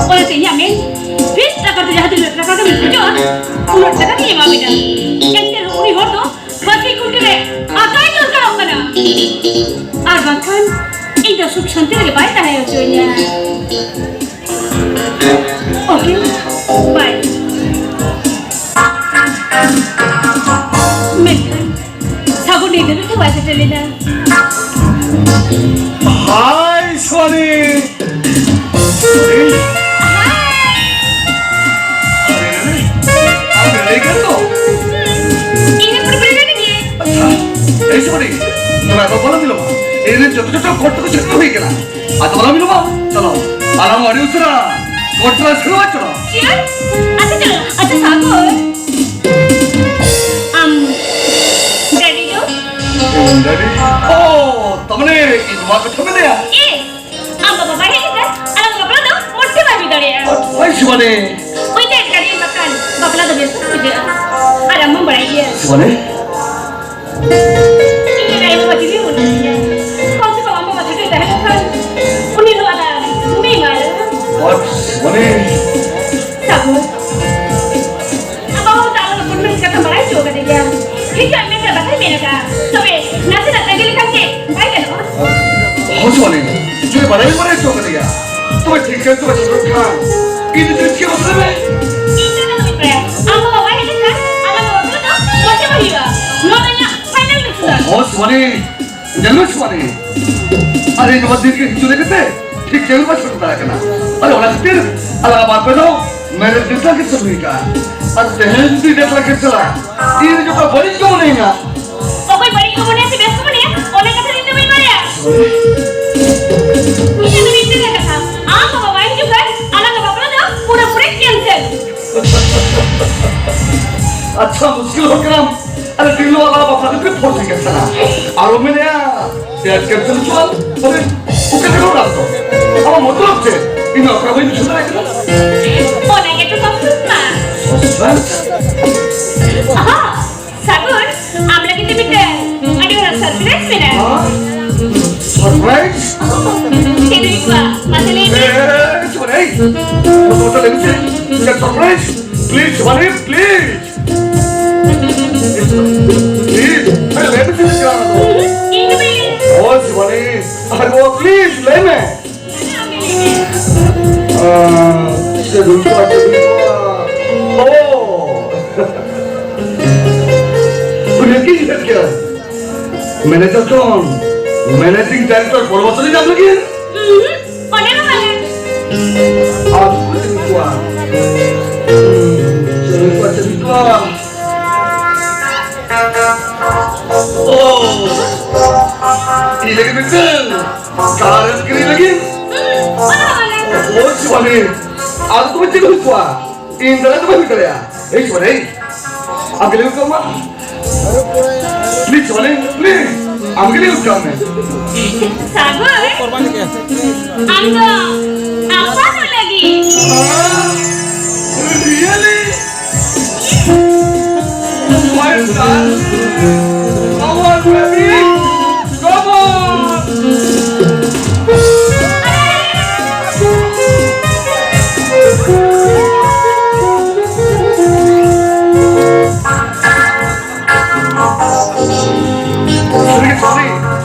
Orang saya men, bis takar tu jahat tu takar tu berjuang, ular takar ni yang ambil. Yang terhuni hoto, pasti kunci akan jual kalau kena. Arbakan, ini dah Sukanti lagi baik dah ya cuinya. Okay, bye. Mekan, sabun ni dulu tu bahasa Telina. Hi, Soren. Ini perbedaan ni. Eh, Soren, तुम ऐसा बोला मिलो माँ? इन्हें जोतो coat को चक्कर हुई क्या? आता बोला मिलो माँ? चलो, आराम वाली उसरा, कोट वाला शुरू आ चलो. Sian, चलो, अच्छा सागर. Daddy tu? Daddy? Oh, तुमने इस बात को ठुक दिया? Bapak ni kan, alam bapak tu motor babi dari ya. Why Soren? Wih dek kali makan, bapak tu biasa saja. Ada memberai dia. Soren? Ini dari buat diri pun dia. Kau tu kalau mama cakap dah kan, uni lu ada, memang ada. What Soren? Sabar. Abang tak lalu pun mereka kembali juga dia. Hingga mereka batai mereka. Tapi nanti nak lagi lekang je, baik kan? Oh Soren, तुझे बड़ा भी बड़ा शौक नहीं है, तुम्हें ठीक है तुम्हें सब खान, ini terus क्या मतलब है? Ini kan lebih berat. Apa bapak ini kan, alam bapak tu macam mana? Nolanya final ni sudah. Oh Soren, jangan Soren, अरे इन बंदे के चुने कितने? ठीक है बस बता रहा ना, अरे वाला कितने? अल्लाह बात पे तो मैंने दिखा किस तरह का, अरे तहन भी देखला किस तरह, ini जो का बड़ी क्यों नहीं है? Pokoknya bari kamu ni si best kamu ni, oleh kata ini main mana? Ini tu itu kan kata, apa bapak ini juga, alam bapak tu pura-pura cancel. अच्छा मुश्किल हो गया अरे दिलो वाला बापा ने फिर फोड़ के चला आरो में नया यार कैंसिल हुआ अरे वो कैसे हो रहा तो अब मतलब से इन अकराबी में सुना है Oleh kata kamu suka. Aha, sabar, amla kita bikin. Ada orang surprise mana? Surprise Sini juga, masalah ini. Soren तो तो लेने से क्या surprise please Soren please please अरे लेने से क्या Ini beli. ओ Soren अरे वो प्लीज लेने से दूसरा बात ओ उन्हें क्या किया मैंने तो मैनेजिंग डायरेक्टर परवतनी जान लगी है Oleh mana? आज कुछ नहीं हुआ चलिए ओह ये लगी बिल्कुल कारन करी लगी Oleh mana? ओह शिवानी आज तो बच्चे को हुआ इंद्रा तो भी कराया ए शिवानी अगले को मां प्लीज शिवानी प्लीज अगले को काम है Sabar. Anda apa tu lagi? Really? My son? Come on, baby! Come on!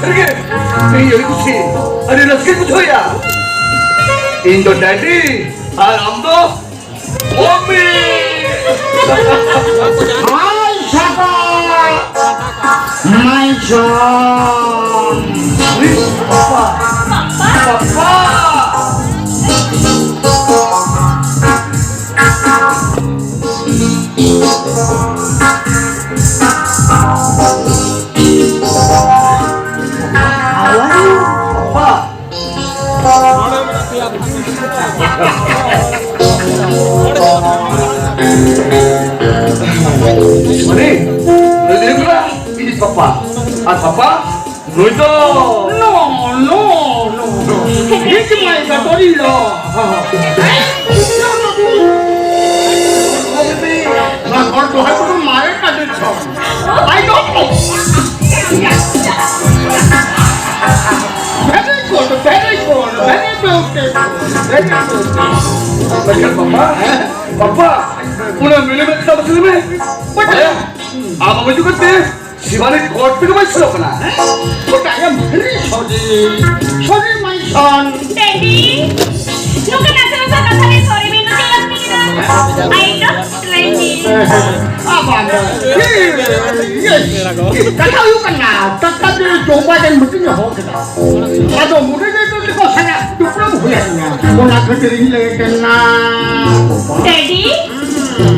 Sergei! Hey, yori kuch hai. Arey raske kuch ho ya? Indo daddy, aur hum to Ampi. Hi, Jarpa. My son. Papa. Papa. Soren, lo digo lah, ini papa. Papa, no itu. No. Ini cuma gatori loh. Nah, kalau Tuhan itu main ada cok. I don't know. Very good, very beautiful. Lekas Papa, udah milih kita bersama ni. Apa? Apa juga teh? Siapa court pe kau masuk kena? Kau tak yang beri sorry my son. Daddy, lu kenapa sama kasar sorry minum tiap kita? I don't like it. Apa anda? Tak tahu you kena. Tak tahu coba dan mungkin ya hok kita. Aduh, mungkin itu kau sana duplo huyanya. Kau nak kerjain lagi kena. Daddy,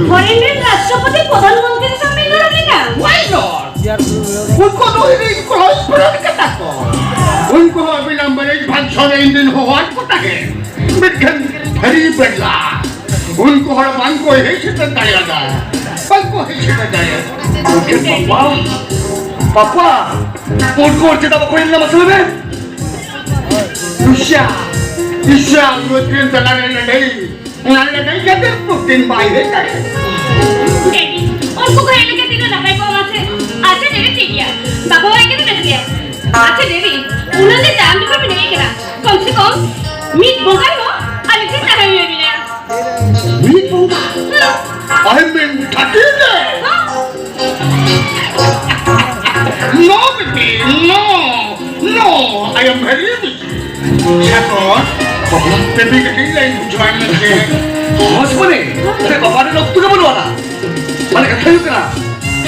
foreigner राष्ट्रपति प्रधानमंत्री से मिलने लगे ना? Why not? उनको तो ini kalau berani kata kau. उनको अभी नंबर 1 भाषण इंजन हुआ पता है. बिल्कुल हरी बदला. उनको हर बांग को है चित्र डाला था. बांग को है चित्र डाला. Papa, उनको और चिता कोई ना मसला में? Isya, मुझे लड़ाई कहते पुतिन भाई है करे. Daddy, उनको कहीं लगे तीनों नकाई को वहाँ से आते देवी ठीक है. बाबा वाले के तो बैठ गया. आते देवी, उन्होंने जान भी कभी नहीं किया. कम से कम मीट बोगा हो, अलग से नहीं हुए बिना. मीट बोगा? I mean, ठकीले. No, baby, no, I am very busy. Sakor, baby kecil lain tujuan lagi. Mas mana? Saya Papa ni waktu kamu luar. Mana kata you kena?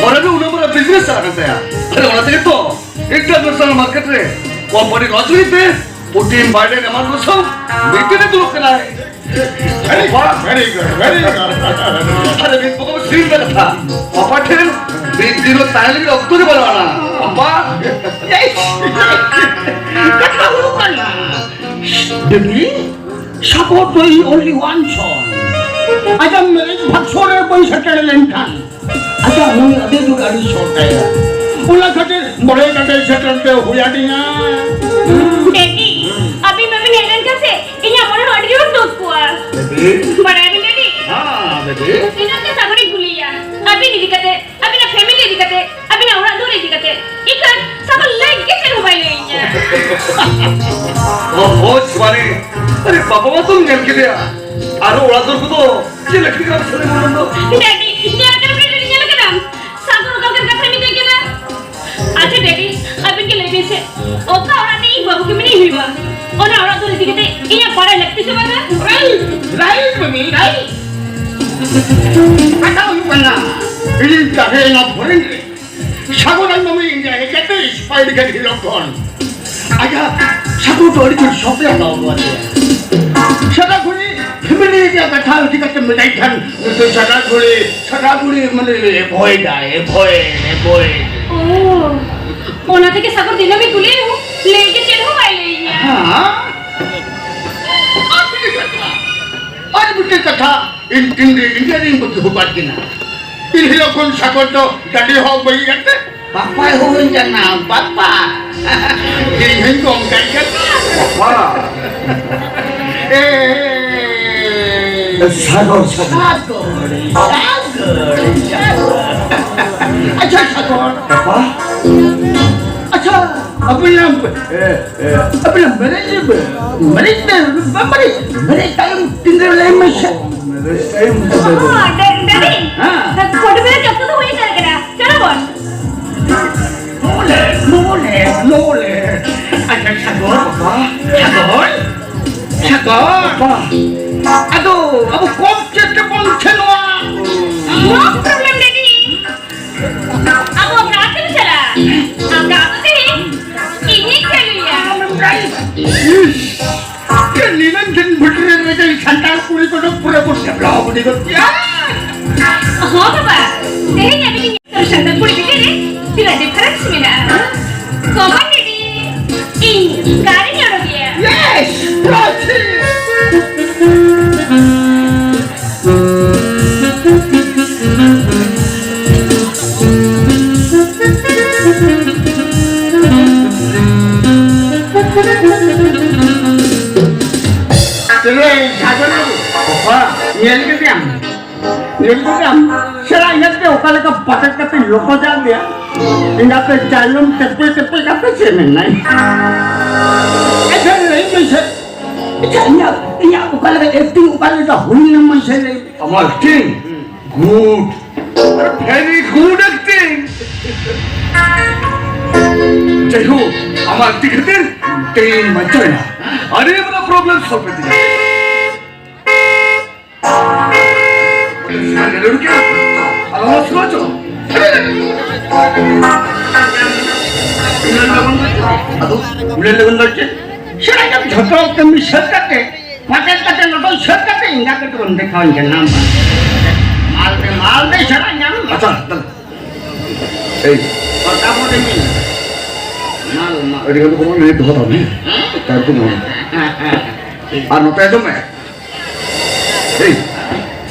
Orang tu udah business cara kata ya. Ada orang tu itu international market re. Company launch ni tu, Putin Biden amar kosong, meeting tu look kena. Very good. Ada bit pokok sering kata. Papa ten, bit dino tayang lagi waktu ni baru ana. Papa, Kata lu kan? Baby, support tu only one son. Aja mereka भागसोरे पैसा चढ़े लेंथान. Aja हुई अधे जो गाड़ी छोड़ता है. उला कटे बड़े कटे सेटल पे हुआ दिया. Daddy, अभी मैं भी नहीं कैसे? इन्हें अपना ऑडियो तो कुआ. बड़ा है Daddy. हाँ बेटे. इन्हें तो सागरी गुलिया. अभी नहीं दिखते, अभी ना फैमिली दिखते, अभी ना औरत दूर दिखते. इधर सब लाइक के चल मोबाइल लेंगे. oh Suare, अरे Papa mah tu ngel kita ya. Aduh orang tu tu, je lagi kalau sering orang tu. Daddy, dia akan berdiri ni lagi nam. Sagur kau kan kata ni देखिए ना. अच्छा Daddy, अब इनके लेने से, ओका औरत नहीं बाबू की मनी हुई बा. और ना औरत दूर दिखते, इन्हें बड़ा लगती से बना. Right, baby, right. Kata lu kan? Ini cahaya yang boring. Saguran mami ini ya, kita supaya dikan hilangkan. Aja, sagu tu ada jadi siapa yang tahu buat dia. Sagaguli, family dia kata uji kata melaikan. Itu sagaguli mana boy dah, boy. Oh, ओना थे कि सागर दिनों में गुले हो, लेके चल हो वाले हैं. हाँ? Ada betul kata India ni betul buat kena. Ini lokon sagar tu jadi hok bagi kata. Papa hujan jangan papa. Ini hengkong kan kata. Papa, sagar. Acha sagar. Papa, Acha, apa yang mereka tinggal lagi macam. हाँ, Daddy, photo में जब तो वही चल गया. चलो बोल. Boleh. Acha sagar. Sagar. Aduh, aku kocek ke pun cenoa. No problem Daddy. अब वो अपना से चला. अब रात से ही इन्हीं चलिए. Kalian kan betul mereka santai puri kono pura-pura sebelah puri kono. हाँ बाबा, नहीं अभी नहीं तो शंकर पूरी बिके रे, तेरा डिफरेंस मिला. कौन Daddy? इन गाड़ी नहीं उड़ गया. Yes, Rosie. Terus, jaga dulu. Papa, nyel ke tiang? Sekarang ingat ke kalau kau pakai kata loko jangan dia. Ingat ke jalan tepi kata semen naik. Ada lain macam Iya bukan acting bukan itu huni nama saya. আমার acting good very good acting যাই হোক আমার টিকেটের train মানছে না আরে বড় problem solve করতে যাই আরে লড়কে আলো শুনো চলো Udah lagun dorce. Saya kan jatuh ke misal kate. Pakai kate lotong shot kate enggak keturun dekawan jenam. Mal deh saya nyam. আচ্ছা দাঁড়া এই Kota mau demi. Mal. এদিকে তো কোনো নেই ধরা হবে তার তো মনে আর নতায় জমে এই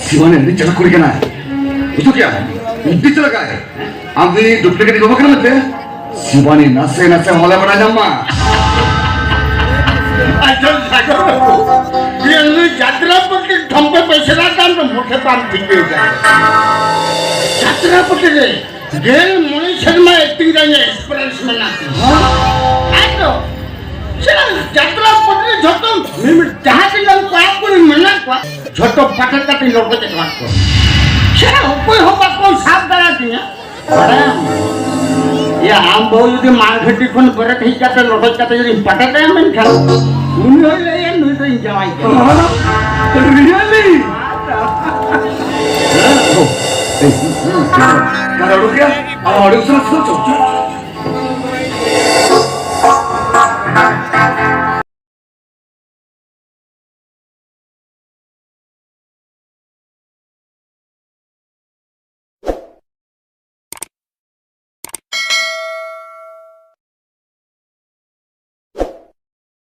শিবানে নিচে করি কেন বুঝো কি নিচে লাগায় আমি ডুপ্লিকেট দেবো কেন মতে শিবানী নাচে নাচে হলে বড় জাম্মা আচ্ছা সাগর বাবু ये যাত্রা পথে ঠম্পে পয়সা দাম তো মুখে পান দিকে যায় যাত্রা পথে গেল মনি শর্মা একটিং জানে এক্সপেরিয়েন্স মানাতে আইতো সেটা যাত্রা পথে যত যাহাতে লোক কয়েক করে মানা কো ছোট পাটার কাটে লোকে কাট কো সেটা উপয় হবা কোন সাপ দ্বারা দিয়া ये आम बहु यदि मार्केट कोन परत ही काटे लोटत काटे यदि पटाते मन खा मुनि होले ये नुई तो जमाई रियली কারণ কি আর অডিও শুনছো